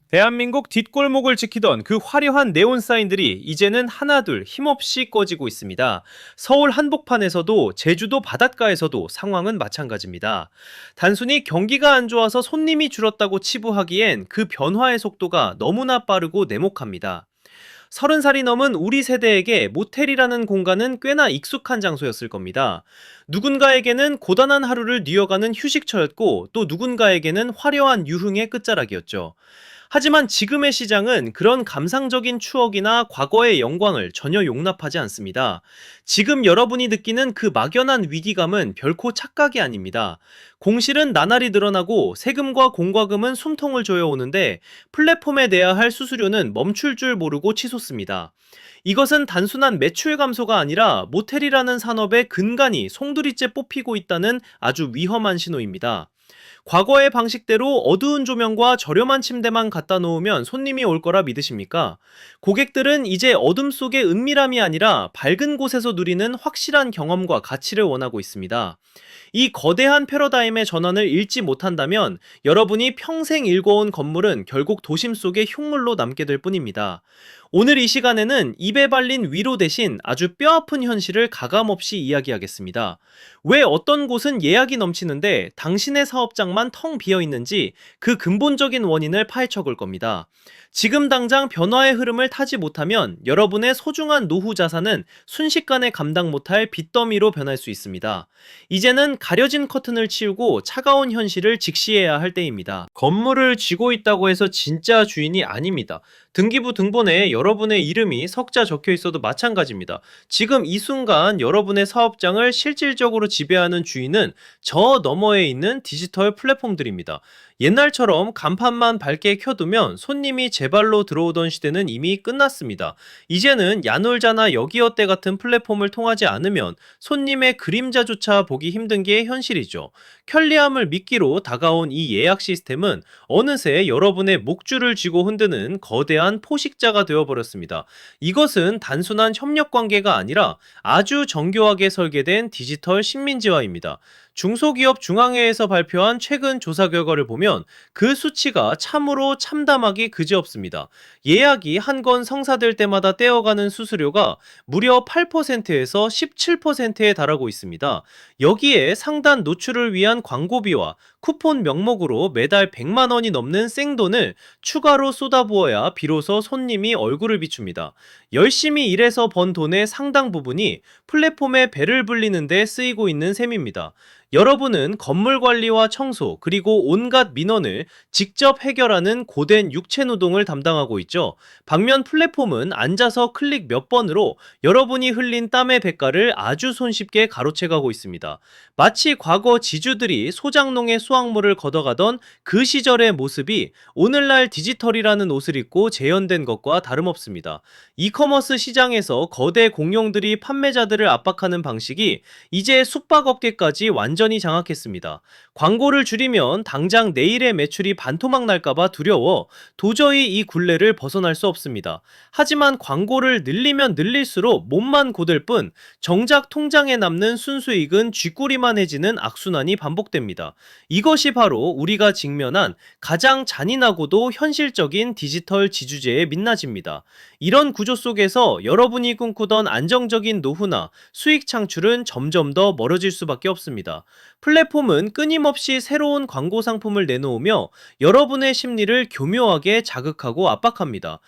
대한민국 뒷골목을 지키던 그 화려한 네온 사인들이 이제는 하나둘 힘없이 꺼지고 있습니다. 서울 한복판에서도 제주도 바닷가에서도 상황은 마찬가지입니다. 단순히 경기가 안 좋아서 손님이 줄었다고 치부하기엔 그 변화의 속도가 너무나 빠르고 냉혹합니다. 30살이 넘은 우리 세대에게 모텔이라는 공간은 꽤나 익숙한 장소였을 겁니다. 누군가에게는 고단한 하루를 뉘어가는 휴식처였고 또 누군가에게는 화려한 유흥의 끝자락이었죠. 하지만 지금의 시장은 그런 감상적인 추억이나 과거의 영광을 전혀 용납하지 않습니다. 지금 여러분이 느끼는 그 막연한 위기감은 결코 착각이 아닙니다. 공실은 나날이 늘어나고 세금과 공과금은 숨통을 조여오는데 플랫폼에 내야 할 수수료는 멈출 줄 모르고 치솟습니다. 이것은 단순한 매출 감소가 아니라 모텔이라는 산업의 근간이 송두리째 뽑히고 있다는 아주 위험한 신호입니다. 과거의 방식대로 어두운 조명과 저렴한 침대만 갖다 놓으면 손님이 올 거라 믿으십니까? 고객들은 이제 어둠 속의 은밀함이 아니라 밝은 곳에서 누리는 확실한 경험과 가치를 원하고 있습니다. 이 거대한 패러다임의 전환을 읽지 못한다면 여러분이 평생 일궈온 건물은 결국 도심 속의 흉물로 남게 될 뿐입니다. 오늘 이 시간에는 입에 발린 위로 대신 아주 뼈아픈 현실을 가감없이 이야기하겠습니다. 왜 어떤 곳은 예약이 넘치는데 당신의 사업장만 텅 비어 있는지 그 근본적인 원인을 파헤쳐 볼 겁니다. 지금 당장 변화의 흐름을 타지 못하면 여러분의 소중한 노후 자산은 순식간에 감당 못할 빚더미로 변할 수 있습니다. 이제는 가려진 커튼을 치우고 차가운 현실을 직시해야 할 때입니다. 건물을 쥐고 있다고 해서 진짜 주인이 아닙니다. 등기부 등본에 여러분의 이름이 석자 적혀 있어도 마찬가지입니다. 지금 이 순간 여러분의 사업장을 실질적으로 지배하는 주인은 저 너머에 있는 디지털 플랫폼들입니다. 옛날처럼 간판만 밝게 켜두면 손님이 제 발로 들어오던 시대는 이미 끝났습니다. 이제는 야놀자나 여기어때 같은 플랫폼을 통하지 않으면 손님의 그림자조차 보기 힘든 게 현실이죠. 편리함을 미끼로 다가온 이 예약 시스템은 어느새 여러분의 목줄을 쥐고 흔드는 거대한 포식자가 되어버렸습니다. 이것은 단순한 협력 관계가 아니라 아주 정교하게 설계된 디지털 식민지화입니다. 중소기업 중앙회에서 발표한 최근 조사 결과를 보면 그 수치가 참으로 참담하기 그지없습니다. 예약이 한 건 성사될 때마다 떼어가는 수수료가 무려 8%에서 17%에 달하고 있습니다. 여기에 상단 노출을 위한 광고비와 쿠폰 명목으로 매달 100만 원이 넘는 생돈을 추가로 쏟아부어야 비로소 손님이 얼굴을 비춥니다. 열심히 일해서 번 돈의 상당 부분이 플랫폼에 배를 불리는 데 쓰이고 있는 셈입니다. 여러분은 건물 관리와 청소 그리고 온갖 민원을 직접 해결하는 고된 육체 노동을 담당하고 있죠. 반면 플랫폼은 앉아서 클릭 몇 번으로 여러분이 흘린 땀의 대가를 아주 손쉽게 가로채가고 있습니다. 마치 과거 지주들이 소장농의 수확물을 걷어가던 그 시절의 모습이 오늘날 디지털이라는 옷을 입고 재현된 것과 다름없습니다. 이커머스 시장에서 거대 공룡들이 판매자들을 압박하는 방식이 이제 숙박업계까지 완전히 장악했습니다. 광고를 줄이면 당장 내일의 매출이 반토막 날까봐 두려워 도저히 이 굴레를 벗어날 수 없습니다. 하지만 광고를 늘리면 늘릴수록 몸만 고될 뿐 정작 통장에 남는 순수익은 쥐꼬리만 해지는 악순환이 반복됩니다. 이것이 바로 우리가 직면한 가장 잔인하고도 현실적인 디지털 지주제의 민낯입니다. 이런 구조 속에서 여러분이 꿈꾸던 안정적인 노후나 수익 창출은 점점 더 멀어질 수밖에 없습니다. 플랫폼은 끊임없이 새로운 광고 상품을 내놓으며 여러분의 심리를 교묘하게 자극하고 압박합니다.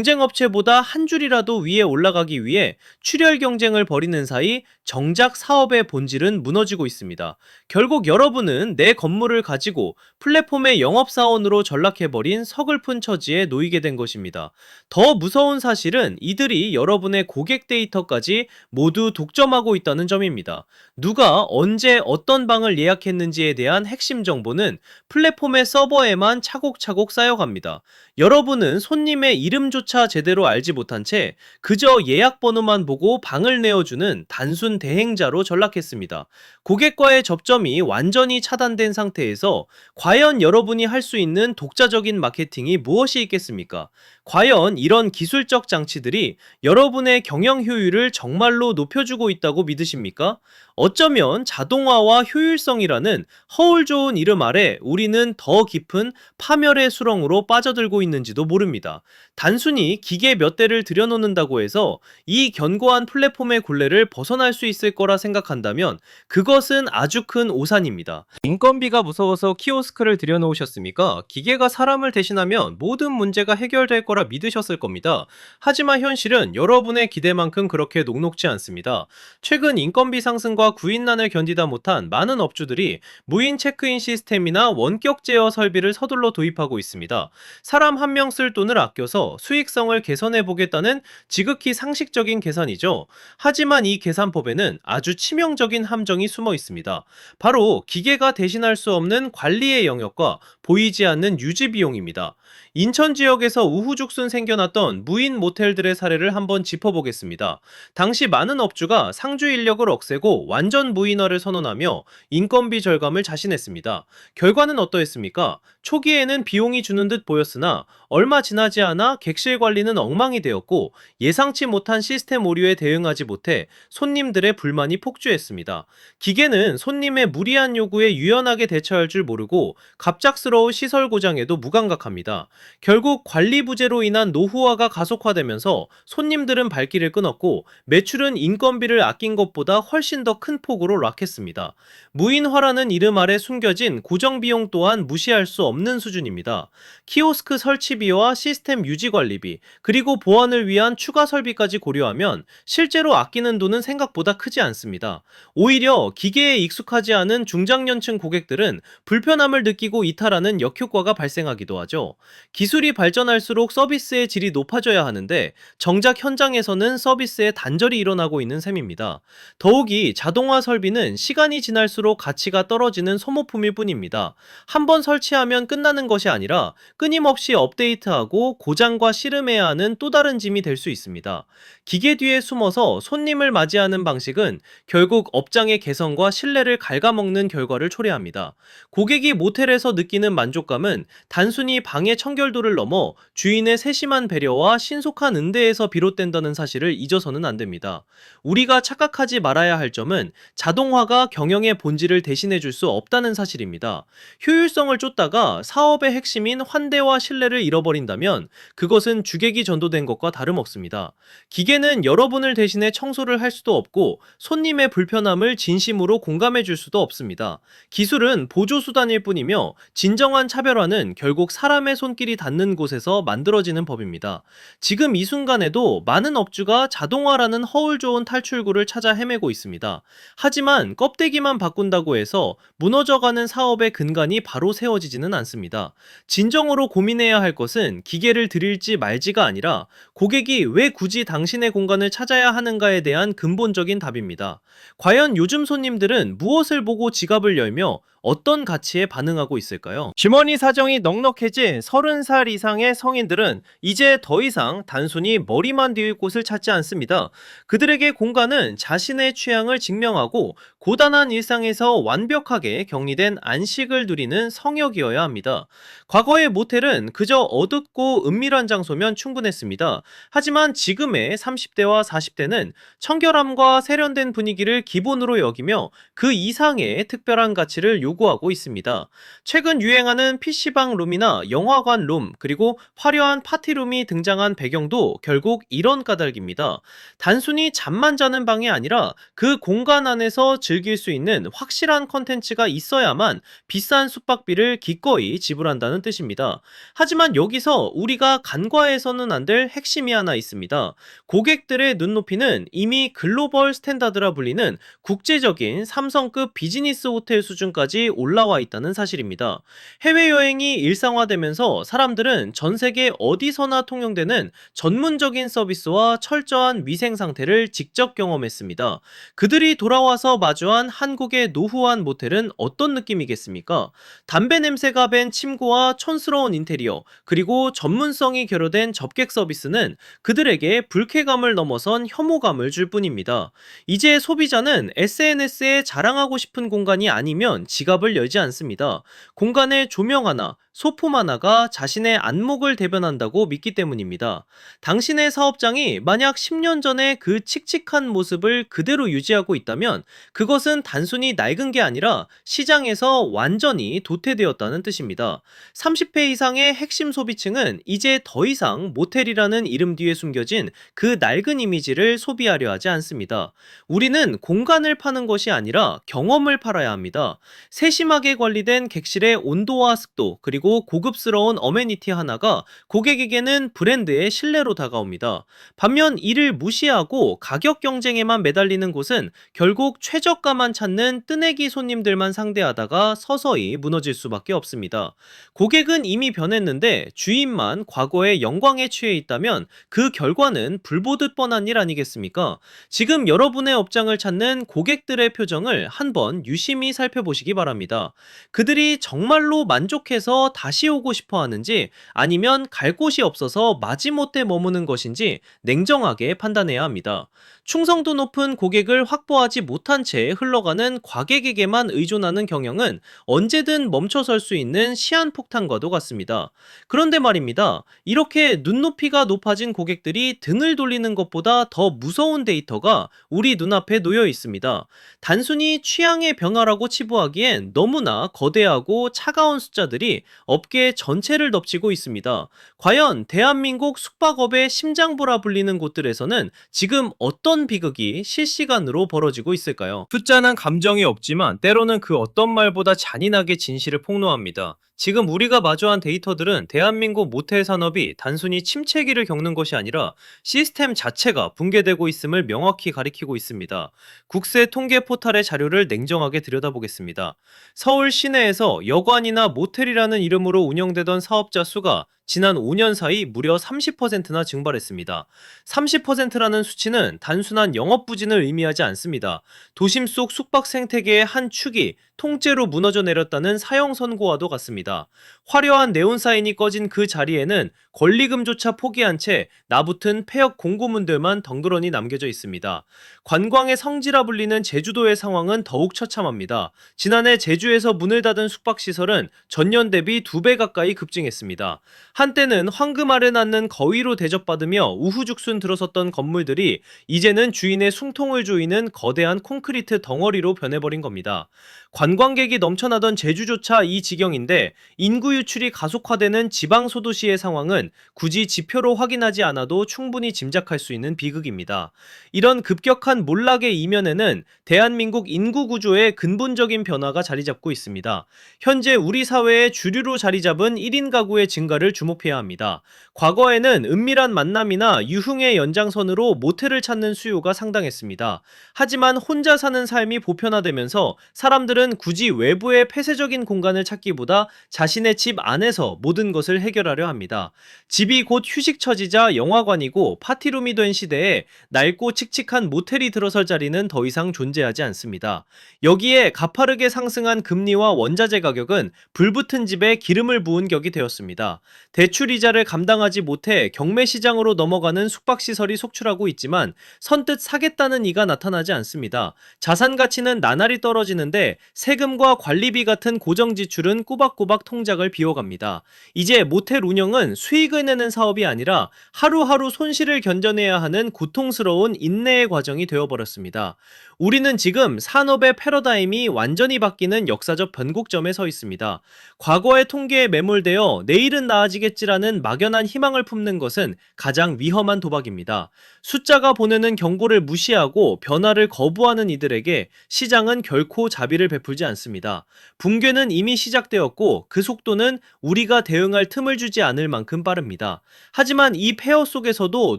경쟁업체보다 한 줄이라도 위에 올라가기 위해 출혈 경쟁을 벌이는 사이 정작 사업의 본질은 무너지고 있습니다. 결국 여러분은 내 건물을 가지고 플랫폼의 영업사원으로 전락해버린 서글픈 처지에 놓이게 된 것입니다. 더 무서운 사실은 이들이 여러분의 고객 데이터까지 모두 독점하고 있다는 점입니다. 누가 언제 어떤 방을 예약했는지에 대한 핵심 정보는 플랫폼의 서버에만 차곡차곡 쌓여갑니다. 여러분은 손님의 이름조차 제대로 알지 못한 채 그저 예약 번호만 보고 방을 내어주는 단순 대행자로 전락했습니다. 고객과의 접점이 완전히 차단된 상태에서 과연 여러분이 할 수 있는 독자적인 마케팅이 무엇이 있겠습니까? 과연 이런 기술적 장치들이 여러분의 경영 효율을 정말로 높여주고 있다고 믿으십니까? 어쩌면 자동화와 효율성이라는 허울 좋은 이름 아래 우리는 더 깊은 파멸의 수렁으로 빠져들고 있는지도 모릅니다. 단순히 기계 몇 대를 들여놓는다고 해서 이 견고한 플랫폼의 굴레를 벗어날 수 있을 거라 생각한다면 그것은 아주 큰 오산입니다. 인건비가 무서워서 키오스크를 들여놓으셨습니까? 기계가 사람을 대신하면 모든 문제가 해결될 거라 믿으셨을 겁니다. 하지만 현실은 여러분의 기대만큼 그렇게 녹록지 않습니다. 최근 인건비 상승과 구인난을 견디다 못한 많은 업주들이 무인 체크인 시스템이나 원격 제어 설비를 서둘러 도입하고 있습니다. 사람 한 명 쓸 돈을 아껴서 수익성을 개선해 보겠다는 지극히 상식적인 계산이죠. 하지만 이 계산법에는 아주 치명적인 함정이 숨어 있습니다. 바로 기계가 대신할 수 없는 관리의 영역과 보이지 않는 유지 비용입니다. 인천 지역에서 우후죽순 생겨났던 무인 모텔들의 사례를 한번 짚어보겠습니다. 당시 많은 업주가 상주 인력을 억세고 완전 무인화를 선언하며 인건비 절감을 자신했습니다. 결과는 어떠했습니까? 초기에는 비용이 주는 듯 보였으나 얼마 지나지 않아 객실 관리는 엉망이 되었고 예상치 못한 시스템 오류에 대응하지 못해 손님들의 불만이 폭주했습니다. 기계는 손님의 무리한 요구에 유연하게 대처할 줄 모르고 갑작스러운 시설 고장에도 무감각합니다. 결국 관리 부재로 인한 노후화가 가속화되면서 손님들은 발길을 끊었고 매출은 인건비를 아낀 것보다 훨씬 더 큰 폭으로 락했습니다. 무인화라는 이름 아래 숨겨진 고정비용 또한 무시할 수 없는 수준입니다. 키오스크 설치비와 시스템 유지 관리비, 그리고 보안을 위한 추가 설비까지 고려하면 실제로 아끼는 돈은 생각보다 크지 않습니다. 오히려 기계에 익숙하지 않은 중장년층 고객들은 불편함을 느끼고 이탈하는 역효과가 발생하기도 하죠. 기술이 발전할수록 서비스의 질이 높아져야 하는데 정작 현장에서는 서비스에 단절이 일어나고 있는 셈입니다. 더욱이 자동화 설비는 시간이 지날수록 가치가 떨어지는 소모품일 뿐입니다. 한번 설치하면 끝나는 것이 아니라 끊임없이 업데이트하고 고장과 씨름해야 하는 또 다른 짐이 될 수 있습니다. 기계 뒤에 숨어서 손님을 맞이하는 방식은 결국 업장의 개성과 신뢰를 갉아먹는 결과를 초래합니다. 고객이 모텔에서 느끼는 만족감은 단순히 방의 청결도를 넘어 주인의 세심한 배려와 신속한 응대에서 비롯된다는 사실을 잊어서는 안 됩니다. 우리가 착각하지 말아야 할 점은 자동화가 경영의 본질을 대신해 줄 수 없다는 사실입니다. 효율성을 쫓다가 사업의 핵심인 환대와 신뢰를 잃어버린다면 그것은 주객이 전도된 것과 다름없습니다. 기계는 여러분을 대신해 청소를 할 수도 없고 손님의 불편함을 진심으로 공감해 줄 수도 없습니다. 기술은 보조수단일 뿐이며 진정한 차별화는 결국 사람의 손길이 닿는 곳에서 만들어지는 법입니다. 지금 이 순간에도 많은 업주가 자동화라는 허울 좋은 탈출구를 찾아 헤매고 있습니다. 하지만 껍데기만 바꾼다고 해서 무너져가는 사업의 근간이 바로 세워지지는 않습니다. 진정으로 고민해야 할 것은 기계를 들일지 말지가 아니라 고객이 왜 굳이 당신의 공간을 찾아야 하는가에 대한 근본적인 답입니다. 과연 요즘 손님들은 무엇을 보고 지갑을 열며 어떤 가치에 반응하고 있을까요? 주머니 사정이 넉넉해진 30살 이상의 성인들은 이제 더 이상 단순히 머리만 뒤일 곳을 찾지 않습니다. 그들에게 공간은 자신의 취향을 증명하고 고단한 일상에서 완벽하게 격리된 안식을 누리는 성역이어야 합니다. 과거의 모텔은 그저 어둡고 은밀한 장소면 충분했습니다. 하지만 지금의 30대와 40대는 청결함과 세련된 분위기를 기본으로 여기며 그 이상의 특별한 가치를 요구하고 있습니다. 최근 유행하는 PC방 룸이나 영화관 룸, 그리고 화려한 파티룸이 등장한 배경도 결국 이런 까닭입니다. 단순히 잠만 자는 방이 아니라 그 공간 안에서 즐길 수 있는 확실한 컨텐츠가 있어야만 비싼 숙박비를 기꺼이 지불한다는 뜻입니다. 하지만 여기서 우리가 간과해서는 안 될 핵심이 하나 있습니다. 고객들의 눈높이는 이미 글로벌 스탠다드라 불리는 국제적인 삼성급 비즈니스 호텔 수준까지 올라와 있다는 사실입니다. 해외여행이 일상화되면서 사람들은 전 세계 어디서나 통용되는 전문적인 서비스와 철저한 위생 상태를 직접 경험했습니다. 그들이 돌아와서 마주한 한국의 노후한 모텔은 어떤 느낌이겠습니까? 담배 냄새가 밴 침구와 촌스러운 인테리어, 그리고 전문성이 결여된 접객 서비스는 그들에게 불쾌감을 넘어선 혐오감을 줄 뿐입니다. 이제 소비자는 SNS에 자랑하고 싶은 공간이 아니면 지갑을 열지 않습니다. 공간에 조명 하나, 소품 하나가 자신의 안목을 대변한다고 믿기 때문입니다. 당신의 사업장이 만약 10년 전에 그 칙칙한 모습을 그대로 유지하고 있다면 그것은 단순히 낡은 게 아니라 시장에서 완전히 도태되었다는 뜻입니다. 30회 이상의 핵심 소비층은 이제 더 이상 모텔이라는 이름 뒤에 숨겨진 그 낡은 이미지를 소비하려 하지 않습니다. 우리는 공간을 파는 것이 아니라 경험을 팔아야 합니다. 세심하게 관리된 객실의 온도와 습도, 그리고 고급스러운 어메니티 하나가 고객에게는 브랜드의 신뢰로 다가옵니다. 반면 이를 무시하고 가격 경쟁에만 매달리는 곳은 결국 최저가만 찾는 뜨내기 손님들만 상대하다가 서서히 무너질 수밖에 없습니다. 고객은 이미 변했는데 주인만 과거의 영광에 취해 있다면 그 결과는 불보듯 뻔한 일 아니겠습니까? 지금 여러분의 업장을 찾는 고객들의 표정을 한번 유심히 살펴보시기 바랍니다. 그들이 정말로 만족해서 다시 오고 싶어 하는지 아니면 갈 곳이 없어서 마지못해 머무는 것인지 냉정하게 판단해야 합니다. 충성도 높은 고객을 확보하지 못한 채 흘러가는 과객에게만 의존하는 경영은 언제든 멈춰설 수 있는 시한폭탄과도 같습니다. 그런데 말입니다. 이렇게 눈높이가 높아진 고객들이 등을 돌리는 것보다 더 무서운 데이터가 우리 눈앞에 놓여 있습니다. 단순히 취향의 변화라고 치부하기엔 너무나 거대하고 차가운 숫자들이 업계 전체를 덮치고 있습니다. 과연 대한민국 숙박업의 심장부라 불리는 곳들에서는 지금 어떤 비극이 실시간으로 벌어지고 있을까요? 숫자는 감정이 없지만 때로는 그 어떤 말보다 잔인하게 진실을 폭로합니다. 지금 우리가 마주한 데이터들은 대한민국 모텔 산업이 단순히 침체기를 겪는 것이 아니라 시스템 자체가 붕괴되고 있음을 명확히 가리키고 있습니다. 국세 통계 포털의 자료를 냉정하게 들여다보겠습니다. 서울 시내에서 여관이나 모텔이라는 이름으로 운영되던 사업자 수가 지난 5년 사이 무려 30%나 증발했습니다. 30%라는 수치는 단순한 영업 부진을 의미하지 않습니다. 도심 속 숙박 생태계의 한 축이 통째로 무너져 내렸다는 사형 선고와도 같습니다. 화려한 네온사인이 꺼진 그 자리에는 권리금조차 포기한 채 나붙은 폐역 공고문들만 덩그러니 남겨져 있습니다. 관광의 성지라 불리는 제주도의 상황은 더욱 처참합니다. 지난해 제주에서 문을 닫은 숙박시설은 전년 대비 2배 가까이 급증했습니다. 한때는 황금 알에 낳는 거위로 대접받으며 우후죽순 들어섰던 건물들이 이제는 주인의 숨통을 조이는 거대한 콘크리트 덩어리로 변해버린 겁니다. 관광객이 넘쳐나던 제주조차 이 지경인데 인구 유출이 가속화되는 지방 소도시의 상황은 굳이 지표로 확인하지 않아도 충분히 짐작할 수 있는 비극입니다. 이런 급격한 몰락의 이면에는 대한민국 인구 구조의 근본적인 변화가 자리 잡고 있습니다. 현재 우리 사회의 주류로 자리 잡은 1인 가구의 증가를 주목해야 합니다. 과거에는 은밀한 만남이나 유흥의 연장선으로 모텔을 찾는 수요가 상당했습니다. 하지만 혼자 사는 삶이 보편화되면서 사람들은 굳이 외부의 폐쇄적인 공간을 찾기보다 자신의 집 안에서 모든 것을 해결하려 합니다. 집이 곧 휴식처지자 영화관이고 파티룸이 된 시대에 낡고 칙칙한 모텔이 들어설 자리는 더 이상 존재하지 않습니다. 여기에 가파르게 상승한 금리와 원자재 가격은 불붙은 집에 기름을 부은 격이 되었습니다. 대출 이자를 감당하지 못해 경매 시장으로 넘어가는 숙박시설이 속출하고 있지만 선뜻 사겠다는 이가 나타나지 않습니다. 자산 가치는 나날이 떨어지는데 세금과 관리비 같은 고정 지출은 꼬박꼬박 통장을 비워갑니다. 이제 모텔 운영은 수익을 내는 사업이 아니라 하루하루 손실을 견뎌내야 하는 고통스러운 인내의 과정이 되어버렸습니다. 우리는 지금 산업의 패러다임이 완전히 바뀌는 역사적 변곡점에 서 있습니다. 과거의 통계에 매몰되어 내일은 나아지겠지라는 막연한 희망을 품는 것은 가장 위험한 도박입니다. 숫자가 보내는 경고를 무시하고 변화를 거부하는 이들에게 시장은 결코 자비를 베풀지 않습니다. 붕괴는 이미 시작되었고 그 속도는 우리가 대응할 틈을 주지 않을 만큼 빠릅니다. 하지만 이 폐허 속에서도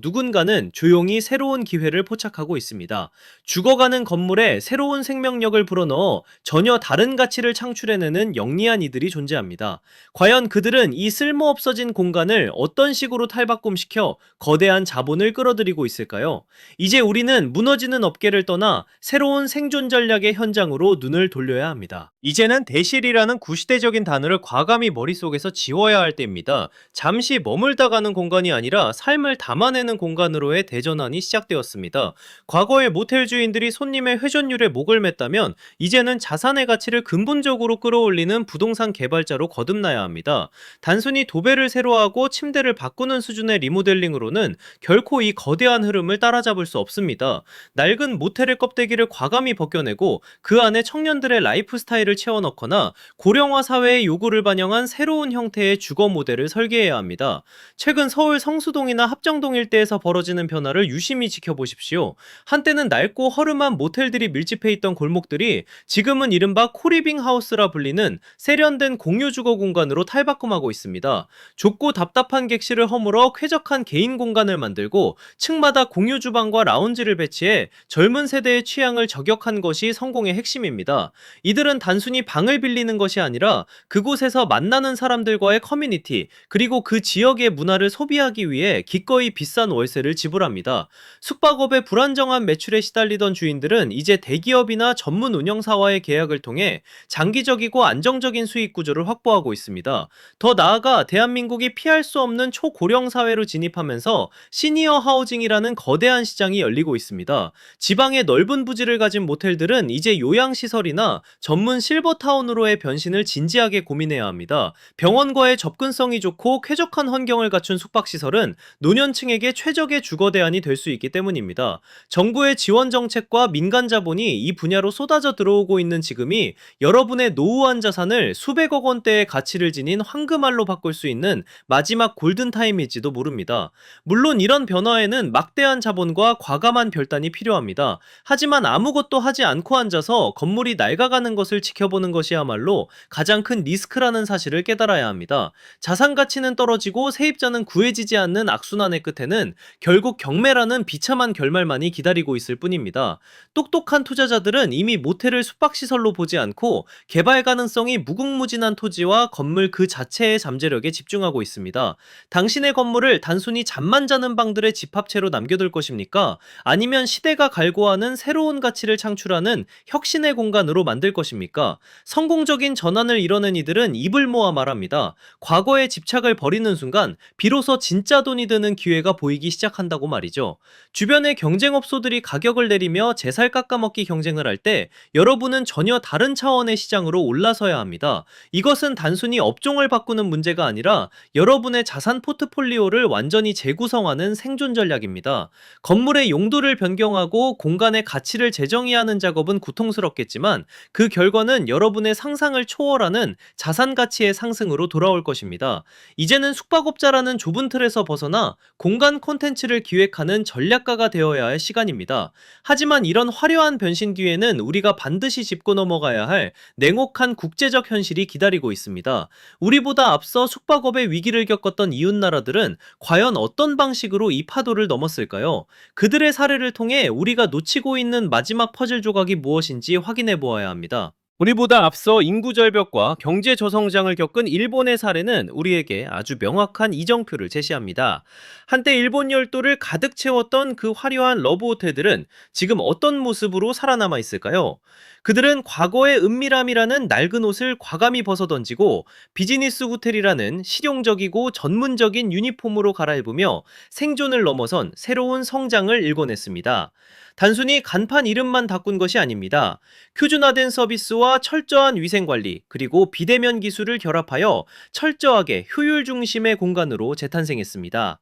누군가는 조용히 새로운 기회를 포착하고 있습니다. 죽어가는 건물에 새로운 생명력을 불어넣어 전혀 다른 가치를 창출해내는 영리한 이들이 존재합니다. 과연 그들은 이 쓸모없어 없어진 공간을 어떤 식으로 탈바꿈시켜 거대한 자본을 끌어들이고 있을까요? 이제 우리는 무너지는 업계를 떠나 새로운 생존 전략의 현장으로 눈을 돌려야 합니다. 이제는 대실이라는 구시대적인 단어를 과감히 머릿속에서 지워야 할 때입니다. 잠시 머물다 가는 공간이 아니라 삶을 담아내는 공간으로의 대전환이 시작되었습니다. 과거의 모텔 주인들이 손님의 회전율에 목을 맸다면 이제는 자산의 가치를 근본적으로 끌어올리는 부동산 개발자로 거듭나야 합니다. 단순히 도배를 새로 하고 침대를 바꾸는 수준의 리모델링으로는 결코 이 거대한 흐름을 따라잡을 수 없습니다. 낡은 모텔의 껍데기를 과감히 벗겨내고 그 안에 청년들의 라이프 스타일을 채워넣거나 고령화 사회의 요구를 반영한 새로운 형태의 주거 모델을 설계해야 합니다. 최근 서울 성수동이나 합정동 일대에서 벌어지는 변화를 유심히 지켜보십시오. 한때는 낡고 허름한 모텔들이 밀집해 있던 골목들이 지금은 이른바 코리빙 하우스라 불리는 세련된 공유 주거 공간으로 탈바꿈하고 있습니다. 좁고 답답한 객실을 허물어 쾌적한 개인 공간을 만들고 층마다 공유 주방과 라운지를 배치해 젊은 세대의 취향을 저격한 것이 성공의 핵심입니다. 이들은 단순히 방을 빌리는 것이 아니라 그곳에서 만나는 사람들과의 커뮤니티, 그리고 그 지역의 문화를 소비하기 위해 기꺼이 비싼 월세를 지불합니다. 숙박업의 불안정한 매출에 시달리던 주인들은 이제 대기업이나 전문 운영사와의 계약을 통해 장기적이고 안정적인 수익 구조를 확보하고 있습니다. 더 나아가 대한민국이 피할 수 없는 초고령 사회로 진입하면서 시니어 하우징이라는 거대한 시장이 열리고 있습니다. 지방의 넓은 부지를 가진 모텔들은 이제 요양시설이나 전문 실버타운으로의 변신을 진지하게 고민해야 합니다. 병원과의 접근성이 좋고 쾌적한 환경을 갖춘 숙박시설은 노년층에게 최적의 주거 대안이 될 수 있기 때문입니다. 정부의 지원 정책과 민간 자본이 이 분야로 쏟아져 들어오고 있는 지금이 여러분의 노후한 자산을 수백억 원대의 가치를 지닌 황금알로 바꿀 수 있는 마지막 골든타임일지도 모릅니다. 물론 이런 변화에는 막대한 자본과 과감한 결단이 필요합니다. 하지만 아무것도 하지 않고 앉아서 건물이 낡아가는 것을 지켜보는 것이야말로 가장 큰 리스크라는 사실을 깨달아야 합니다. 자산 가치는 떨어지고 세입자는 구해지지 않는 악순환의 끝에는 결국 경매라는 비참한 결말만이 기다리고 있을 뿐입니다. 똑똑한 투자자들은 이미 모텔을 숙박시설로 보지 않고 개발 가능성이 무궁무진한 토지와 건물 그 자체의 잠재력에 집중하고 있습니다. 당신의 건물을 단순히 잠만 자는 방들의 집합체로 남겨둘 것입니까? 아니면 시대가 갈구하는 새로운 가치를 창출하는 혁신의 공간으로 만들 것입니까? 성공적인 전환을 이뤄낸 이들은 입을 모아 말합니다. 과거의 집착을 버리는 순간 비로소 진짜 돈이 드는 기회가 보이기 시작한다고 말이죠. 주변의 경쟁업소들이 가격을 내리며 제살 깎아먹기 경쟁을 할 때 여러분은 전혀 다른 차원의 시장으로 올라서야 합니다. 이것은 단순히 업종을 바꾸는 문제가 아니라 여러분의 자산 포트폴리오를 완전히 재구성하는 생존 전략입니다. 건물의 용도를 변경하고 공간의 가치를 재정의하는 작업은 고통스럽겠지만 그 결과는 여러분의 상상을 초월하는 자산 가치의 상승으로 돌아올 것입니다. 이제는 숙박업자라는 좁은 틀에서 벗어나 공간 콘텐츠를 기획하는 전략가가 되어야 할 시간입니다. 하지만 이런 화려한 변신 뒤에는 우리가 반드시 짚고 넘어가야 할 냉혹한 국제적 현실이 기다리고 있습니다. 우리보다 앞서 숙박업의 위기를 겪었던 이웃나라들은 과연 어떤 방식으로 이 파도를 넘었을까요? 그들의 사례를 통해 우리가 놓치고 있는 마지막 퍼즐 조각이 무엇인지 확인해 보아야 합니다. 우리보다 앞서 인구 절벽과 경제 저성장을 겪은 일본의 사례는 우리에게 아주 명확한 이정표를 제시합니다. 한때 일본 열도를 가득 채웠던 그 화려한 러브호텔들은 지금 어떤 모습으로 살아남아 있을까요? 그들은 과거의 은밀함이라는 낡은 옷을 과감히 벗어던지고 비즈니스 호텔이라는 실용적이고 전문적인 유니폼으로 갈아입으며 생존을 넘어선 새로운 성장을 일궈냈습니다. 단순히 간판 이름만 바꾼 것이 아닙니다. 표준화된 서비스와 철저한 위생관리, 그리고 비대면 기술을 결합하여 철저하게 효율 중심의 공간으로 재탄생했습니다.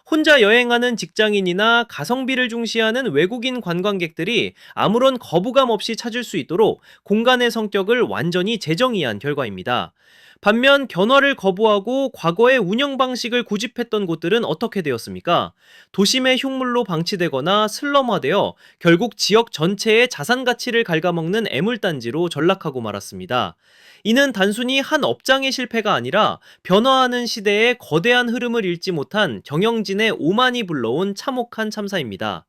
혼자 여행하는 직장인이나 가성비를 중시하는 외국인 관광객들이 아무런 거부감 없이 찾을 수 있도록 공간의 성격을 완전히 재정의한 결과입니다. 반면 변화를 거부하고 과거의 운영 방식을 고집했던 곳들은 어떻게 되었습니까? 도심의 흉물로 방치되거나 슬럼화되어 결국 지역 전체의 자산 가치를 갉아먹는 애물단지로 전락하고 말았습니다. 이는 단순히 한 업장의 실패가 아니라 변화하는 시대의 거대한 흐름을 읽지 못한 경영진의 오만이 불러온 참혹한 참사입니다.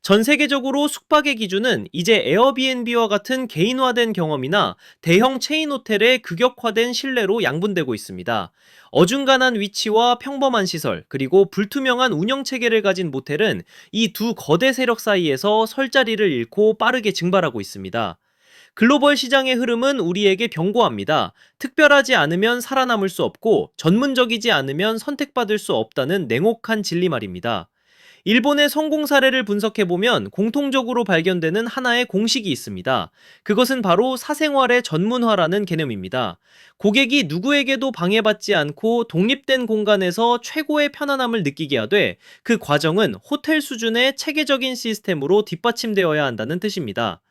전 세계적으로 숙박의 기준은 이제 에어비앤비와 같은 개인화된 경험이나 대형 체인 호텔의 규격화된 신뢰로 양분되고 있습니다. 어중간한 위치와 평범한 시설, 그리고 불투명한 운영 체계를 가진 모텔은 이 두 거대 세력 사이에서 설 자리를 잃고 빠르게 증발하고 있습니다. 글로벌 시장의 흐름은 우리에게 경고합니다. 특별하지 않으면 살아남을 수 없고 전문적이지 않으면 선택받을 수 없다는 냉혹한 진리 말입니다. 일본의 성공 사례를 분석해보면 공통적으로 발견되는 하나의 공식이 있습니다. 그것은 바로 사생활의 전문화라는 개념입니다. 고객이 누구에게도 방해받지 않고 독립된 공간에서 최고의 편안함을 느끼게 하되 그 과정은 호텔 수준의 체계적인 시스템으로 뒷받침되어야 한다는 뜻입니다.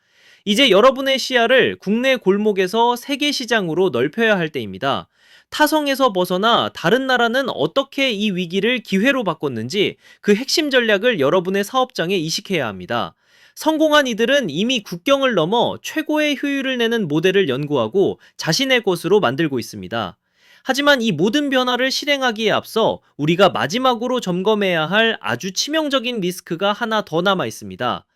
이제 여러분의 시야를 국내 골목에서 세계 시장으로 넓혀야 할 때입니다. 타성에서 벗어나 다른 나라는 어떻게 이 위기를 기회로 바꿨는지 그 핵심 전략을 여러분의 사업장에 이식해야 합니다. 성공한 이들은 이미 국경을 넘어 최고의 효율을 내는 모델을 연구하고 자신의 것으로 만들고 있습니다. 하지만 이 모든 변화를 실행하기에 앞서 우리가 마지막으로 점검해야 할 아주 치명적인 리스크가 하나 더 남아 있습니다.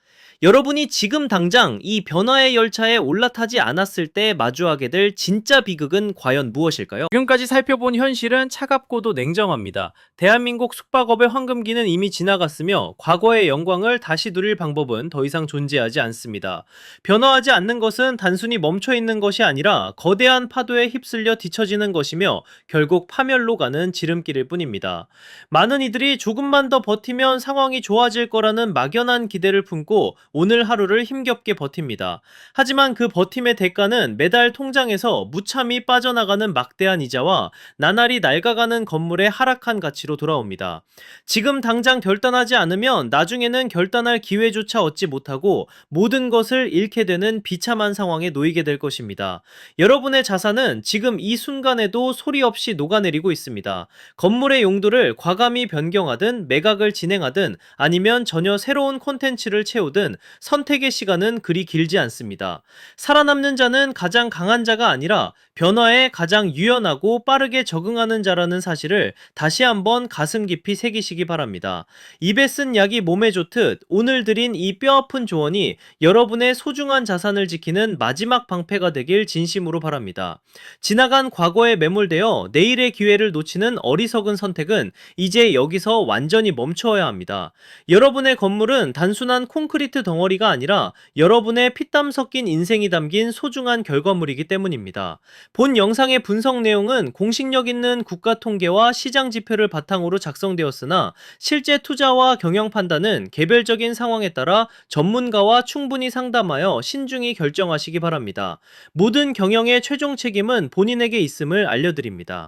여러분이 지금 당장 이 변화의 열차에 올라타지 않았을 때 마주하게 될 진짜 비극은 과연 무엇일까요? 지금까지 살펴본 현실은 차갑고도 냉정합니다. 대한민국 숙박업의 황금기는 이미 지나갔으며 과거의 영광을 다시 누릴 방법은 더 이상 존재하지 않습니다. 변화하지 않는 것은 단순히 멈춰있는 것이 아니라 거대한 파도에 휩쓸려 뒤처지는 것이며 결국 파멸로 가는 지름길일 뿐입니다. 많은 이들이 조금만 더 버티면 상황이 좋아질 거라는 막연한 기대를 품고 오늘 하루를 힘겹게 버팁니다. 하지만 그 버팀의 대가는 매달 통장에서 무참히 빠져나가는 막대한 이자와 나날이 낡아가는 건물의 하락한 가치로 돌아옵니다. 지금 당장 결단하지 않으면 나중에는 결단할 기회조차 얻지 못하고 모든 것을 잃게 되는 비참한 상황에 놓이게 될 것입니다. 여러분의 자산은 지금 이 순간에도 소리 없이 녹아내리고 있습니다. 건물의 용도를 과감히 변경하든 매각을 진행하든 아니면 전혀 새로운 콘텐츠를 채우든 선택의 시간은 그리 길지 않습니다. 살아남는 자는 가장 강한 자가 아니라 변화에 가장 유연하고 빠르게 적응하는 자라는 사실을 다시 한번 가슴 깊이 새기시기 바랍니다. 입에 쓴 약이 몸에 좋듯 오늘 드린 이 뼈아픈 조언이 여러분의 소중한 자산을 지키는 마지막 방패가 되길 진심으로 바랍니다. 지나간 과거에 매몰되어 내일의 기회를 놓치는 어리석은 선택은 이제 여기서 완전히 멈춰야 합니다. 여러분의 건물은 단순한 콘크리트 덩어리가 아니라 여러분의 피땀 섞인 인생이 담긴 소중한 결과물이기 때문입니다. 본 영상의 분석 내용은 공식력 있는 국가 통계와 시장 지표를 바탕으로 작성되었으나 실제 투자와 경영 판단은 개별적인 상황에 따라 전문가와 충분히 상담하여 신중히 결정하시기 바랍니다. 모든 경영의 최종 책임은 본인에게 있음을 알려드립니다.